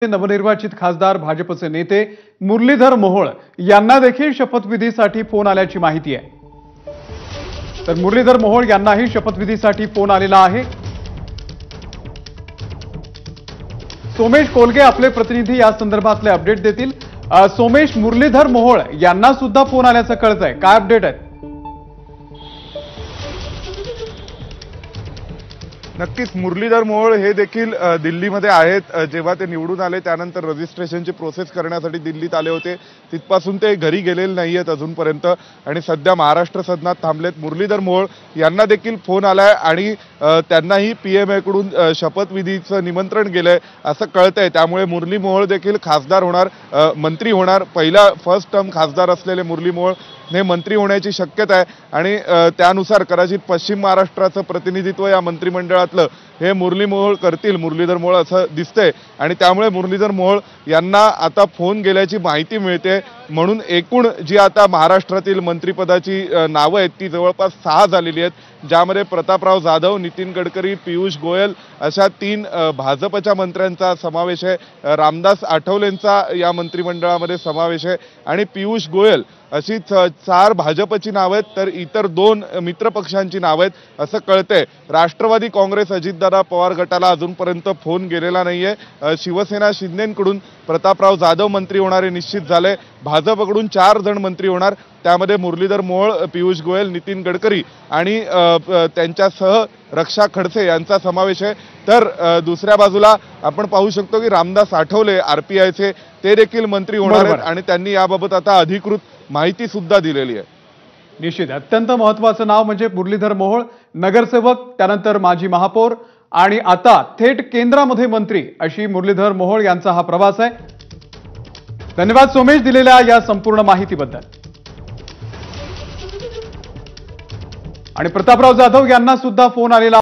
नवनिर्वाचित खासदार भाजपचे नेते मुरलीधर मोहोळ यांना देखील शपथविधीसाठी फोन आल्याची माहिती आहे। तर मुरलीधर मोहोळ यांनाही शपथविधीसाठी फोन आलेला आहे। सोमेश कोलगे आपले प्रतिनिधी या संदर्भातले अपडेट देतील। सोमेश, मुरलीधर मोहोळ यांना सुद्धा फोन आल्याचं कळतंय, काय अपडेट आहे? नक्कीच मुरलीधर मोहोळ हे देखील दिल्लीमध्ये आहेत। जेव्हा ते निवडून आले त्यानंतर रजिस्ट्रेशनची प्रोसेस करण्यासाठी दिल्लीत आले होते, तिथपासून ते घरी गेलेले नाहीयेत अजूनपर्यंत आणि सध्या महाराष्ट्र सदनात थांबलेत। मुरलीधर मोहोळ यांना देखील फोन आलाय आणि त्यांनाही पीएमए कडून शपथविधीचं निमंत्रण गेलंय असं कळतंय। त्यामुळे मुरली मोहोळ देखील खासदार होणार, मंत्री होणार। पहिला फर्स्ट टर्म खासदार असलेले मुरली मोहोळ हे मंत्री होण्याची शक्यता आहे आणि त्यानुसार कदाचित पश्चिम महाराष्ट्राचं प्रतिनिधित्व या मंत्रिमंडळातलं हे मुरली मोहोळ करतील, मुरलीधर मोहोळ असं दिसतंय आणि त्यामुळे मुरलीधर मोहोळ यांना आता फोन गेल्याची माहिती मिळते। म्हणून एकूण जी आता महाराष्ट्रातील मंत्रिपदाची नावं आहेत ती जवळपास 6 झालेली आहेत, ज्यामध्ये प्रतापराव जाधव, नितीन गडकरी, पियुष गोयल अशा 3 भाजपच्या मंत्र्यांचा समावेश आहे। रामदास आठवलेंचा या मंत्रिमंडळामध्ये समावेश आहे आणि पियुष गोयल अशी 4 भाजपची नावं आहेत, तर इतर 2 मित्रपक्षांची नावं आहेत असं कळतंय। राष्ट्रवादी काँग्रेस अजितदादा पवार गटाला अजूनपर्यंत फोन गेलेला नाहीये। शिवसेना शिंदेंकडून प्रतापराव जाधव मंत्री होणारे निश्चित झाले। भाजपकडून 4 जण मंत्री होणार, त्यामध्ये मुरलीधर मोहोळ, पियुष गोयल, नितीन गडकरी आणि त्यांच्यासह रक्षा खडसे यांचा समावेश आहे। तर दुसऱ्या बाजूला आपण पाहू शकतो की रामदास आठवले आरपीआयचे ते देखील मंत्री होणार आहेत आणि त्यांनी याबाबत आता अधिकृत माहिती सुद्धा दिलेली आहे। निश्चित अत्यंत महत्त्वाचं नाव म्हणजे मुरलीधर मोहोळ, नगरसेवक, त्यानंतर माजी महापौर आणि आता थेट केंद्रामध्ये मंत्री अशी मुरलीधर मोहोळ यांचा हा प्रवास आहे। धन्यवाद सोमेश दिलेल्या या संपूर्ण माहितीबद्दल। आणि प्रतापराव जाधव यांना सुद्धा फोन आलेला